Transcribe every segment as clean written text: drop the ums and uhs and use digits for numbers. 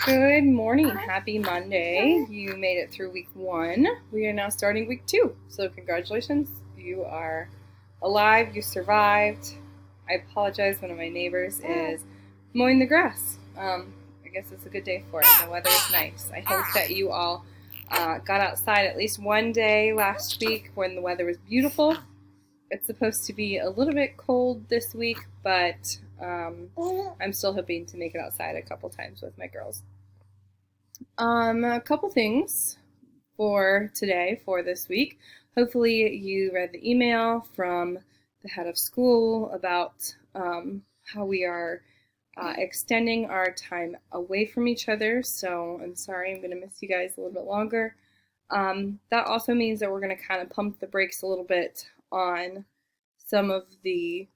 Good morning. Happy Monday. You made it through week 1. We are now starting week 2. So, congratulations. You are alive. You survived. I apologize. One of my neighbors is mowing the grass. I guess it's a good day for it. The weather is nice. I hope that you all got outside at least one day last week when the weather was beautiful. It's supposed to be a little bit cold this week, but I'm still hoping to make it outside a couple times with my girls. A couple things for today, for this week. Hopefully, you read the email from the head of school about how we are extending our time away from each other. So I'm sorry, I'm going to miss you guys a little bit longer. That also means that we're going to kind of pump the brakes a little bit on some of the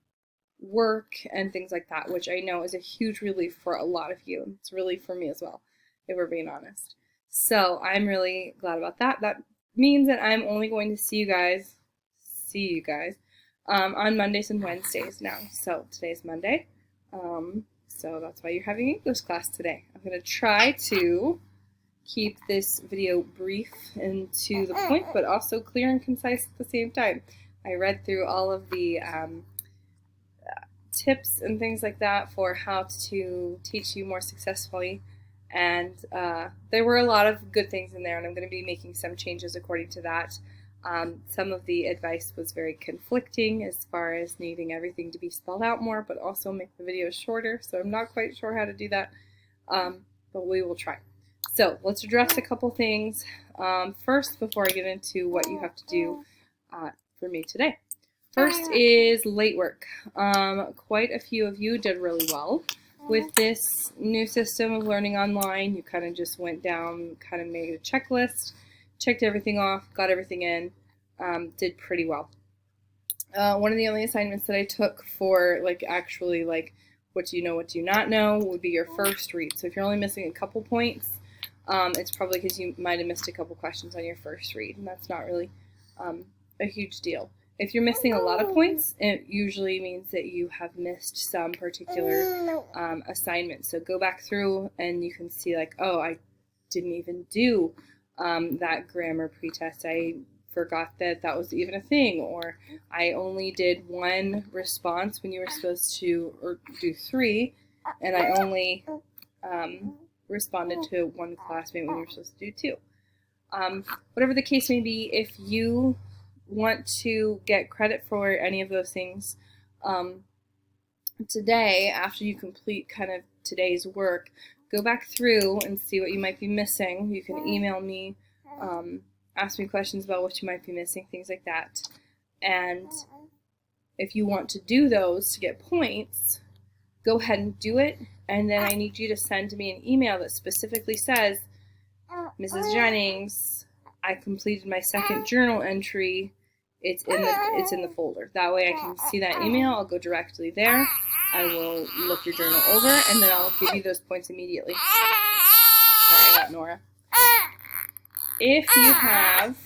work and things like that, which I know is a huge relief for a lot of you. It's a relief for me as well, if we're being honest. So I'm really glad about that. That means that I'm only going to see you guys on Mondays and Wednesdays now. So today's Monday. So that's why you're having English class today. I'm going to try to keep this video brief and to the point, but also clear and concise at the same time. I read through all of the tips and things like that for how to teach you more successfully, and there were a lot of good things in there, and I'm going to be making some changes according to that. Some of the advice was very conflicting as far as needing everything to be spelled out more, but also make the videos shorter, so I'm not quite sure how to do that, but we will try. So let's address a couple things first before I get into what you have to do for me today. First is late work. Quite a few of you did really well with this new system of learning online. You kind of just went down, kind of made a checklist, checked everything off, got everything in, did pretty well. One of the only assignments that I took for actually what do you know, what do you not know would be your first read. So if you're only missing a couple points, it's probably because you might have missed a couple questions on your first read, and that's not really a huge deal. If you're missing a lot of points, it usually means that you have missed some particular assignment. So go back through and you can see oh, I didn't even do that grammar pretest. I forgot that that was even a thing, or I only did one response when you were supposed to do 3, and I only responded to one classmate when you were supposed to do 2. Whatever the case may be, if you want to get credit for any of those things, today, after you complete kind of today's work, go back through and see what you might be missing. You can email me, ask me questions about what you might be missing, things like that. And if you want to do those to get points, go ahead and do it. And then I need you to send me an email that specifically says, Mrs. Jennings, I completed my second journal entry. It's in the folder. That way I can see that email. I'll go directly there. I will look your journal over, and then I'll give you those points immediately. Sorry about Nora. If you have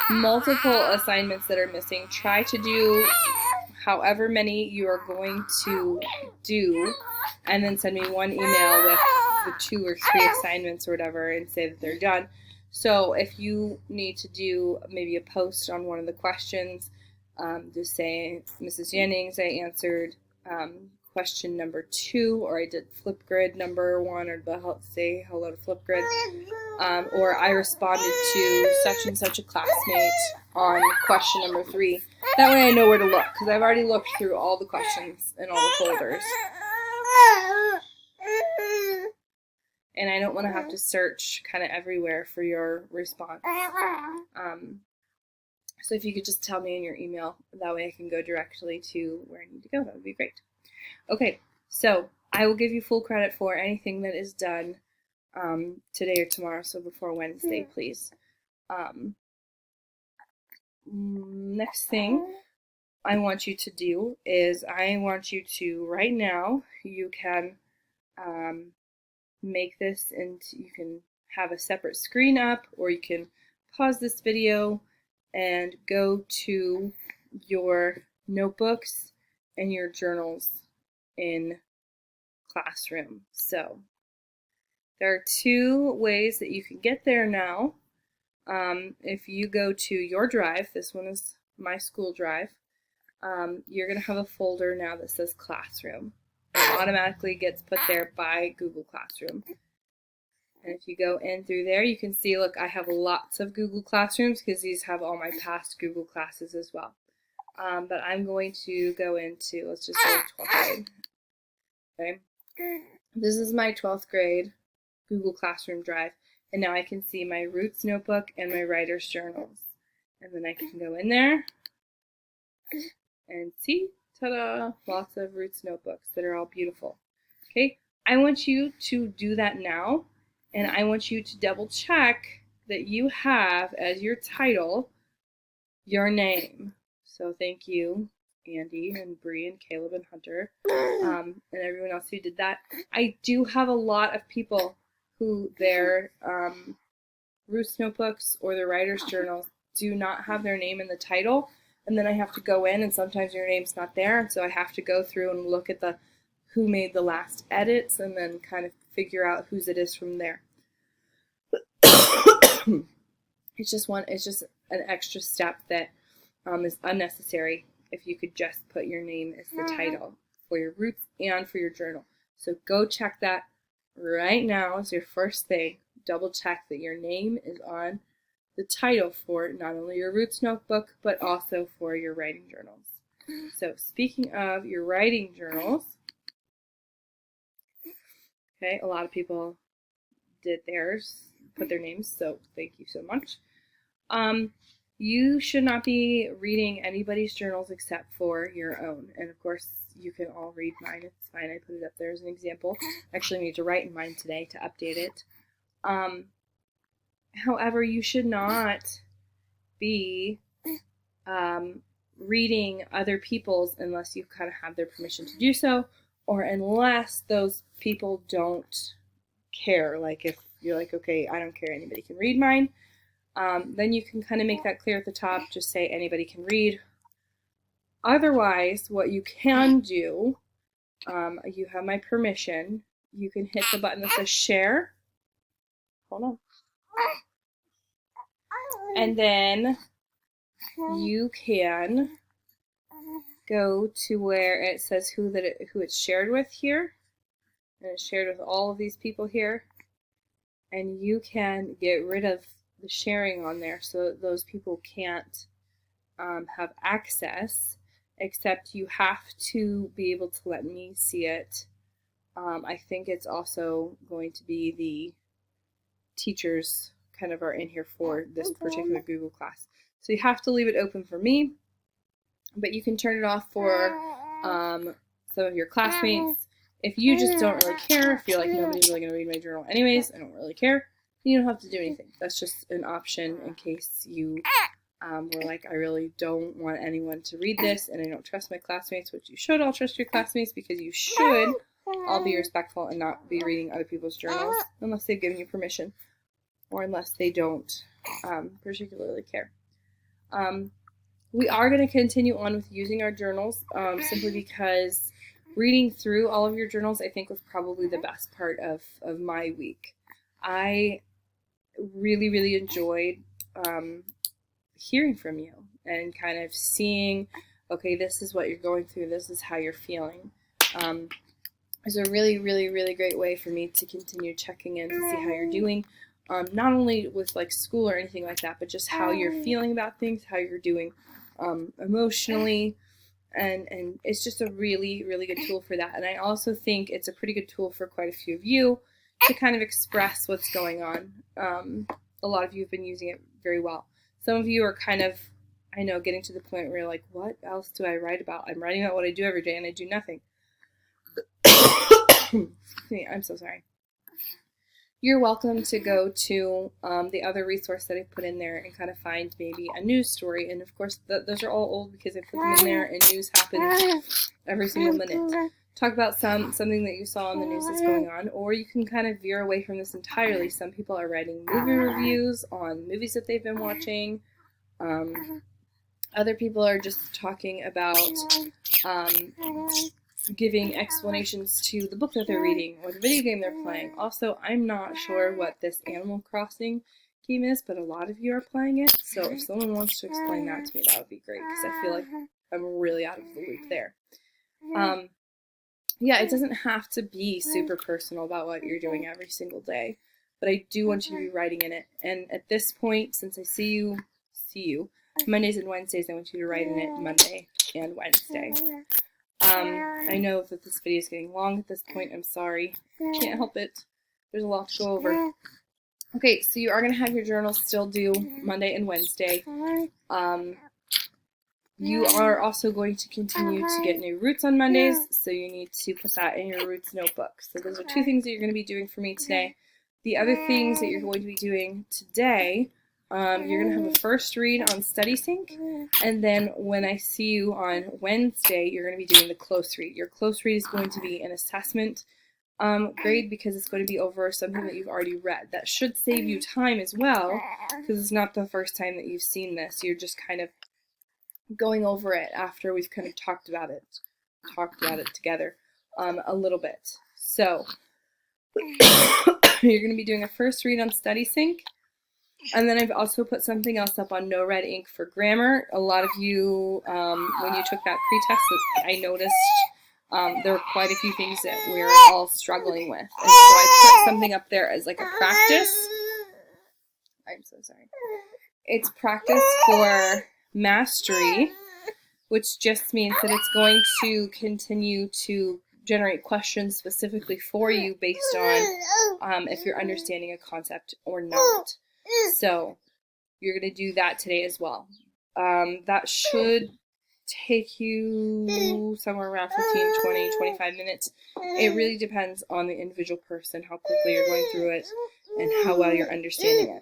multiple assignments that are missing, try to do however many you are going to do, and then send me one email with the 2 or 3 assignments or whatever and say that they're done. So if you need to do maybe a post on one of the questions, just say, Mrs. Jennings, I answered question number 2, or I did Flipgrid number 1, or say hello to Flipgrid, or I responded to such and such a classmate on question number 3. That way I know where to look, because I've already looked through all the questions in all the folders. And I don't want to have to search kind of everywhere for your response. So if you could just tell me in your email, that way I can go directly to where I need to go. That would be great. Okay, so I will give you full credit for anything that is done today or tomorrow, so before Wednesday, please. Next thing I want you to do is I want you to, right now, you can make this, and you can have a separate screen up, or you can pause this video and go to your notebooks and your journals in Classroom. So There are two ways that you can get there now. If you go to your drive, this one is my school drive, you're going to have a folder now that says Classroom. It automatically gets put there by Google Classroom. And if you go in through there, you can see, look, I have lots of Google Classrooms because these have all my past Google classes as well. But I'm going to go into, let's just say 12th grade. Okay. This is my 12th grade Google Classroom drive. And now I can see my Roots notebook and my writer's journals. And then I can go in there and see, ta-da, lots of Roots notebooks that are all beautiful. Okay, I want you to do that now. And I want you to double check that you have as your title your name. So thank you, Andy and Bree and Caleb and Hunter, and everyone else who did that. I do have a lot of people who their Roots notebooks or their writer's journals do not have their name in the title. And then I have to go in, and sometimes your name's not there. And so I have to go through and look at who made the last edits and then kind of figure out whose it is from there. It's just an extra step that is unnecessary if you could just put your name as the title for your Roots and for your journal. So go check that right now as your first thing. Double check that your name is on the title for not only your Roots notebook, but also for your writing journals. So speaking of your writing journals, okay, a lot of people did theirs, put their names, so thank you so much. You should not be reading anybody's journals except for your own. And of course, you can all read mine. It's fine. I put it up there as an example. I actually need to write in mine today to update it. However, you should not be reading other people's unless you kind of have their permission to do so, or unless those people don't care. Like if you're like, okay, I don't care, anybody can read mine, then you can kind of make that clear at the top. Just say anybody can read. Otherwise, what you can do, you have my permission. You can hit the button that says share. Hold on. And then you can go to where it says who it's shared with here. And it's shared with all of these people here. And you can get rid of the sharing on there so that those people can't have access, except you have to be able to let me see it. I think it's also going to be the teachers kind of are in here for this particular Google class. So you have to leave it open for me, but you can turn it off for some of your classmates. If you just don't really care, feel like nobody's really going to read my journal anyways, I don't really care, you don't have to do anything. That's just an option in case you were like, I really don't want anyone to read this and I don't trust my classmates, which you should all trust your classmates because you should all be respectful and not be reading other people's journals unless they've given you permission or unless they don't particularly care. We are going to continue on with using our journals simply because reading through all of your journals I think was probably the best part of my week. I really, really enjoyed hearing from you and kind of seeing, okay, this is what you're going through, this is how you're feeling. It's a really, really, really great way for me to continue checking in to see how you're doing, not only with like school or anything like that, but just how you're feeling about things, how you're doing emotionally, and it's just a really, really good tool for that. And I also think it's a pretty good tool for quite a few of you to kind of express what's going on. A lot of you have been using it very well. Some of you are kind of, I know, getting to the point where you're like, what else do I write about? I'm writing about what I do every day and I do nothing. I'm so sorry. You're welcome to go to the other resource that I put in there and kind of find maybe a news story. And of course, those are all old because I put them in there and news happens every single minute. Talk about something that you saw on the news that's going on, or you can kind of veer away from this entirely. Some people are writing movie reviews on movies that they've been watching. Other people are just talking about giving explanations to the book that they're reading or the video game they're playing. Also, I'm not sure what this Animal Crossing game is, but a lot of you are playing it, so if someone wants to explain that to me, that would be great, because I feel like I'm really out of the loop there. Yeah, it doesn't have to be super personal about what you're doing every single day, but I do want you to be writing in it. And at this point, since I see you Mondays and Wednesdays, I want you to write in it Monday and Wednesday. I know that this video is getting long at this point. I'm sorry. I can't help it. There's a lot to go over. Okay, so you are going to have your journal still due Monday and Wednesday. You are also going to continue to get new roots on Mondays, so you need to put that in your roots notebook. So those are two things that you're going to be doing for me today. The other things that you're going to be doing today, you're going to have a first read on StudySync, and then when I see you on Wednesday, you're going to be doing the close read. Your close read is going to be an assessment grade, because it's going to be over something that you've already read. That should save you time as well, because it's not the first time that you've seen this. You're just kind of going over it after we've kind of talked about it together a little bit. So you're going to be doing a first read on StudySync, and then I've also put something else up on No Red Ink for grammar. A lot of you, when you took that pre-test, I noticed there were quite a few things that we're all struggling with, and so I put something up there as like a practice. I'm so sorry. It's practice for mastery, which just means that it's going to continue to generate questions specifically for you based on if you're understanding a concept or not. So you're going to do that today as well. That should take you somewhere around 15, 20, 25 minutes. It really depends on the individual person, how quickly you're going through it and how well you're understanding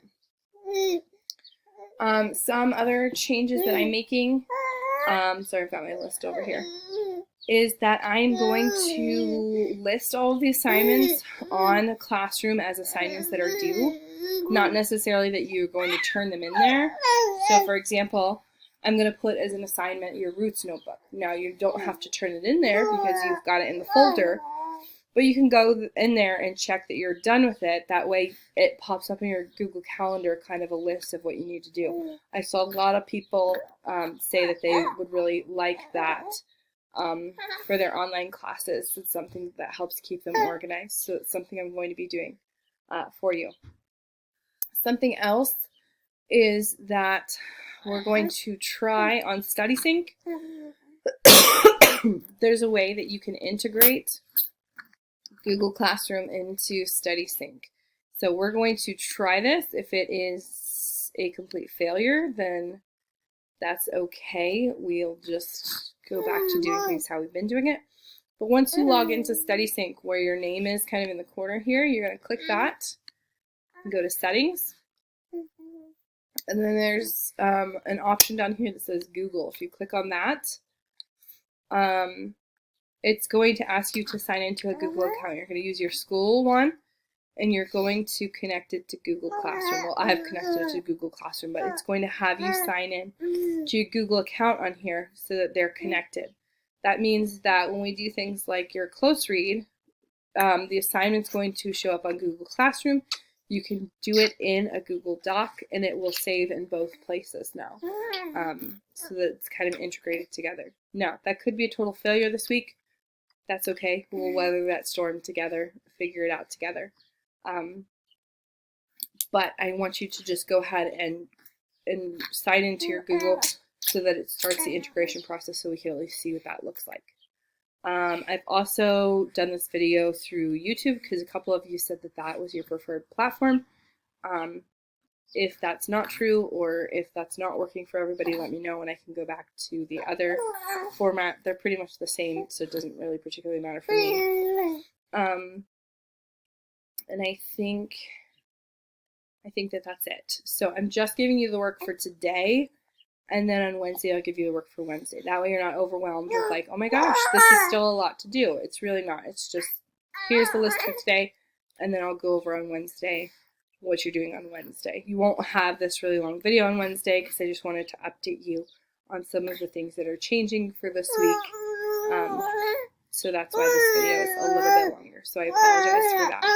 it. Some other changes that I'm making, sorry, I've got my list over here, is that I'm going to list all of the assignments on Classroom as assignments that are due, not necessarily that you're going to turn them in there. So for example, I'm going to put as an assignment your Roots notebook. Now you don't have to turn it in there because you've got it in the folder, but you can go in there and check that you're done with it. That way it pops up in your Google Calendar, kind of a list of what you need to do. I saw a lot of people say that they would really like that for their online classes. It's something that helps keep them organized. So it's something I'm going to be doing for you. Something else is that we're going to try on StudySync. There's a way that you can integrate Google Classroom into StudySync. So we're going to try this. If it is a complete failure, then that's okay. We'll just go back to doing things how we've been doing it. But once you log into StudySync, where your name is kind of in the corner here, you're going to click that and go to Settings. And then there's an option down here that says Google. If you click on that, it's going to ask you to sign into a Google account. You're going to use your school one, and you're going to connect it to Google Classroom. Well, I have connected it to Google Classroom, but it's going to have you sign in to your Google account on here so that they're connected. That means that when we do things like your close read, the assignment's going to show up on Google Classroom. You can do it in a Google Doc, and it will save in both places now, so that it's kind of integrated together. Now, that could be a total failure this week. That's okay. We'll weather that storm together, figure it out together. But I want you to just go ahead and sign into your Google so that it starts the integration process so we can at least see what that looks like. I've also done this video through YouTube because a couple of you said that that was your preferred platform. If that's not true, or if that's not working for everybody, let me know and I can go back to the other format. They're pretty much the same, so it doesn't really particularly matter for me. And I think that that's it. So I'm just giving you the work for today, and then on Wednesday I'll give you the work for Wednesday. That way you're not overwhelmed with like, oh my gosh, this is still a lot to do. It's really not. It's just, here's the list for today, and then I'll go over on Wednesday what you're doing on Wednesday. You won't have this really long video on Wednesday because I just wanted to update you on some of the things that are changing for this week. So that's why this video is a little bit longer. So I apologize for that.